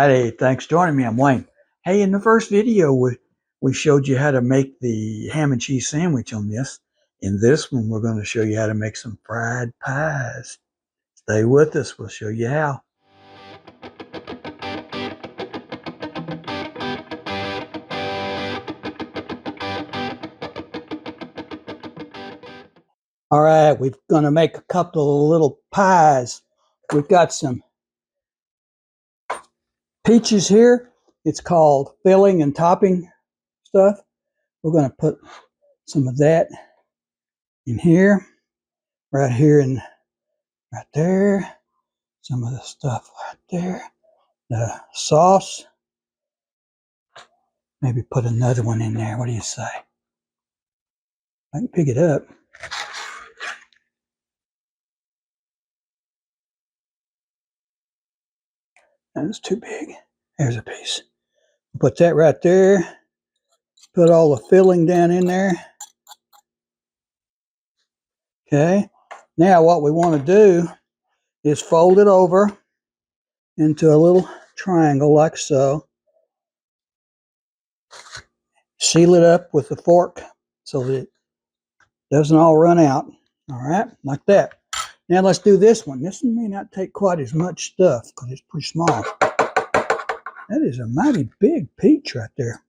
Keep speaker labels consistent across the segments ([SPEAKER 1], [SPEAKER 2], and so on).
[SPEAKER 1] Hey, thanks for joining me. I'm Wayne. Hey, in the first video, we showed you how to make the ham and cheese sandwich on this. In this one, we're going to show you how to make some fried pies. Stay with us. We'll show you how. All right, we're going to make a couple of little pies. We've got some peaches here. It's called filling and topping stuff. We're going to put some of that in here, right here, and right there. Some of the stuff right there. The sauce. Maybe put another one in there. What do you say? I can pick it up. That's too big. There's a piece. Put that right there. Put all the filling down in there. Okay. Now what we want to do is fold it over into a little triangle like so. Seal it up with a fork so that it doesn't all run out. All right, like that. Now let's do this one. This one may not take quite as much stuff because it's pretty small. That is a mighty big peach right there.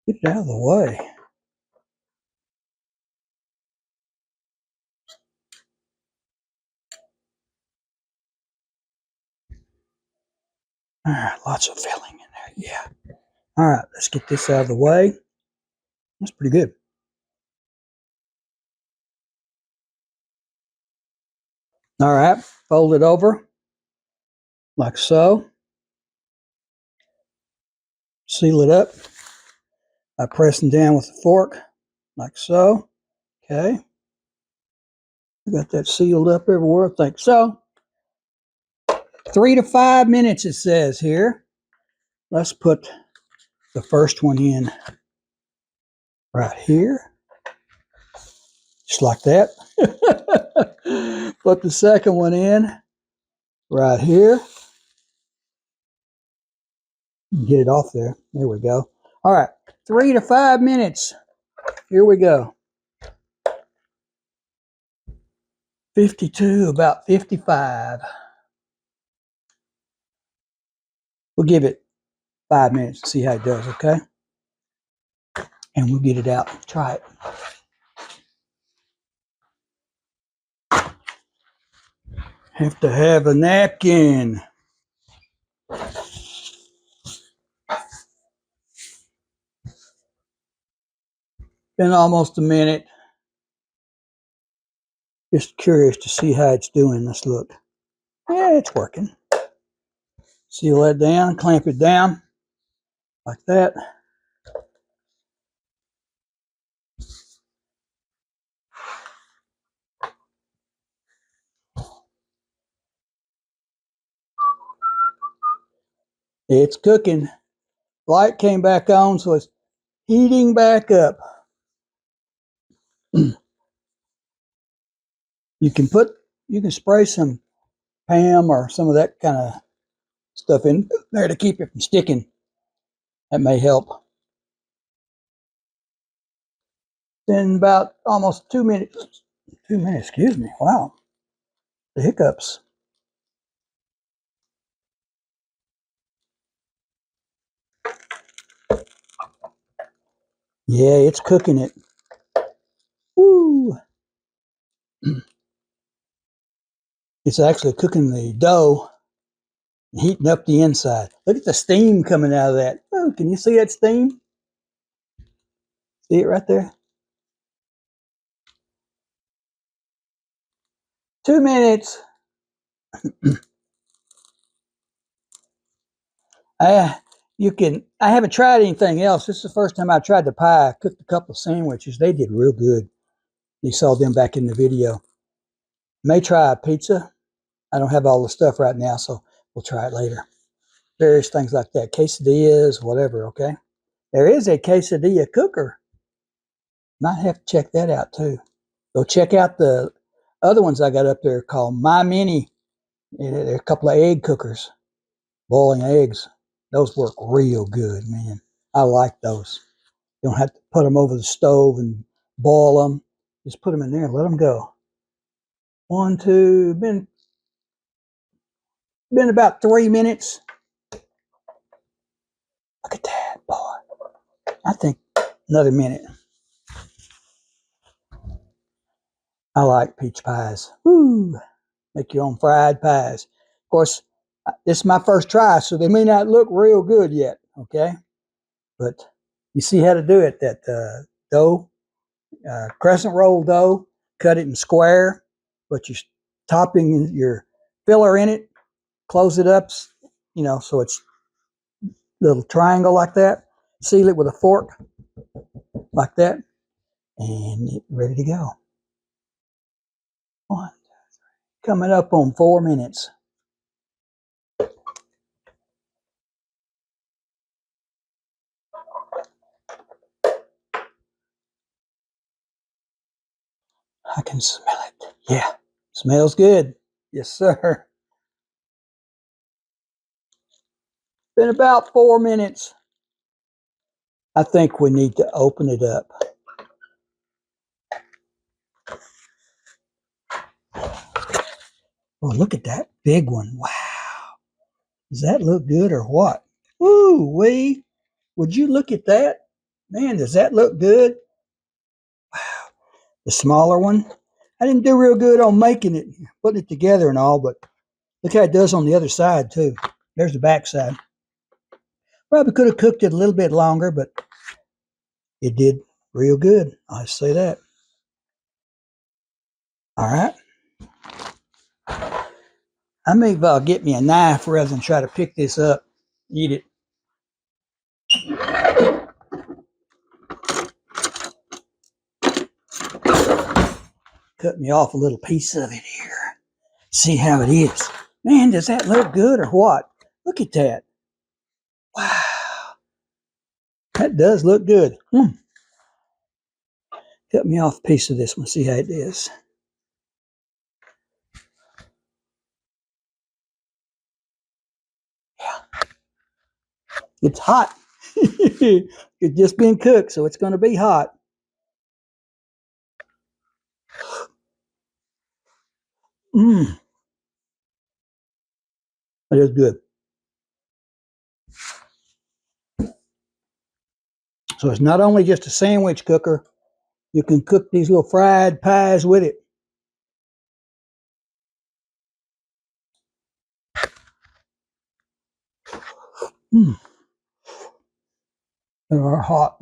[SPEAKER 1] Get it out of the way. All right, lots of filling in there, yeah. All right, let's get this out of the way. That's pretty good. All right, fold it over like so. Seal it up by pressing down with a fork like so. Okay. I got that sealed up everywhere, I think so. 3 to 5 minutes it says here. Let's put the first one in right here. Just like that. Put the second one in right here. Get it off there. There we go. All right, 3 to 5 minutes. Here we go. 52, about 55. We'll give it 5 minutes to see how it does, okay? And we'll get it out. Try it. Have to have a napkin. Been almost a minute. Just curious to see how it's doing. Let's look. Yeah, it's working. Seal that down, clamp it down like that. It's cooking. Light came back on, so it's heating back up. You can spray some Pam or some of that kind of stuff in there to keep it from sticking. That may help. Then about almost 2 minutes. 2 minutes, excuse me. Wow. The hiccups. Yeah, it's cooking it. Woo! It's actually cooking the dough and heating up the inside. Look at the steam coming out of that. Oh, can you see that steam? See it right there? 2 minutes. I haven't tried anything else. This is the first time I tried the pie. I cooked a couple of sandwiches. They did real good. You saw them back in the video. May try a pizza. I don't have all the stuff right now, so we'll try it later. Various things like that. Quesadillas, whatever, okay? There is a quesadilla cooker. Might have to check that out too. Go check out the other ones I got up there called MyMini. They're a couple of egg cookers. boiling eggs. Those work real good, man. I like those. You don't have to put them over the stove and boil them. Just put them in there and let them go. 1, 2, been about 3 minutes. Look at that, boy. I think another minute. I like peach pies. Woo! Make your own fried pies. Of course, this is my first try, so they may not look real good yet, okay? But you see how to do it. That dough, crescent roll dough, cut it in square, put your topping, your filler in it, close it up, you know, so it's a little triangle like that. Seal it with a fork like that, and it's ready to go. 1, 2, 3. Coming up on 4 minutes. I can smell it. Yeah, smells good. Yes, sir. Been about 4 minutes. I think we need to open it up. Oh, look at that big one. Wow. Does that look good or what? Woo wee. Would you look at that? Man, does that look good? Wow. The smaller one. I didn't do real good on making it, putting it together and all, but look how it does on the other side too. There's the back side. Probably could have cooked it a little bit longer, but it did real good. I'll say that. All right. I may get me a knife rather than try to pick this up, eat it. Cut me off a little piece of it here. See how it is. Man, does that look good or what? Look at that. Wow. That does look good. Cut me off a piece of this one. See how it is. Yeah. It's hot. It's just been cooked, so it's going to be hot. Mmm. That is good. So it's not only just a sandwich cooker, you can cook these little fried pies with it. Mmm. They are hot.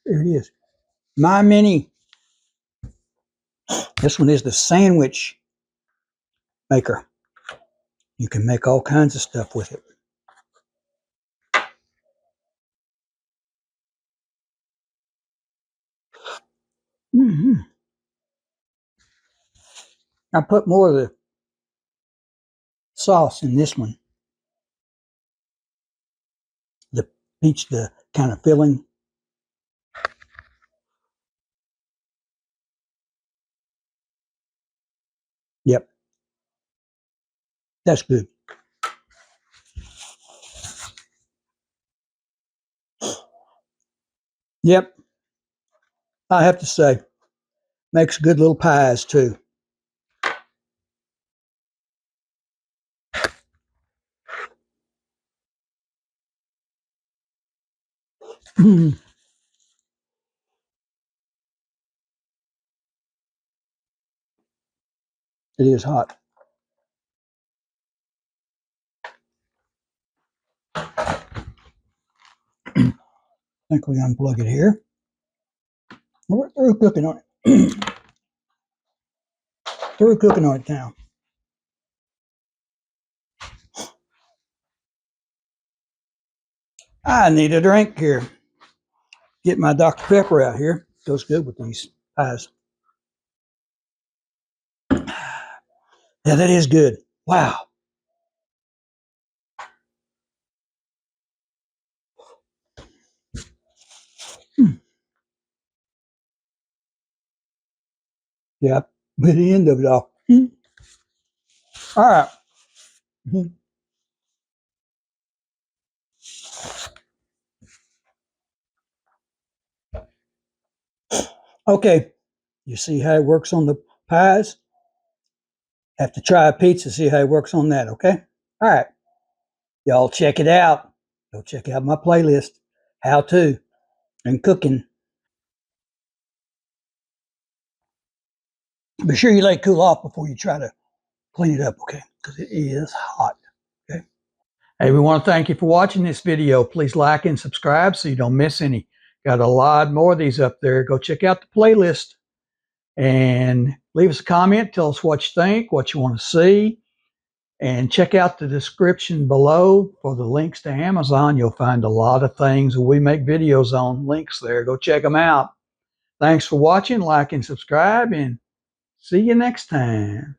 [SPEAKER 1] There it is. MyMini. This one is the sandwich maker. You can make all kinds of stuff with it. Mm-hmm. I put more of the sauce in this one. The peach, the kind of filling. Yep. That's good. Yep. I have to say, makes good little pies too. It is hot. I think we unplug it here. We're through cooking on it. Through cooking on it now. I need a drink here. Get my Dr. Pepper out here. Goes good with these pies. Yeah, that is good. Wow. Yeah, by the end of it all. All right. Okay, you see how it works on the pies? Have to try a pizza, see how it works on that, okay? All right. Y'all check it out. Go check out my playlist, how to and cooking. Be sure you let it cool off before you try to clean it up, okay? Because it is hot, okay? Hey, we want to thank you for watching this video. Please like and subscribe so you don't miss any. Got a lot more of these up there. Go check out the playlist and leave us a comment. Tell us what you think, what you want to see. And check out the description below for the links to Amazon. You'll find a lot of things we make videos on, links there. Go check them out. Thanks for watching, like and subscribe, and see you next time.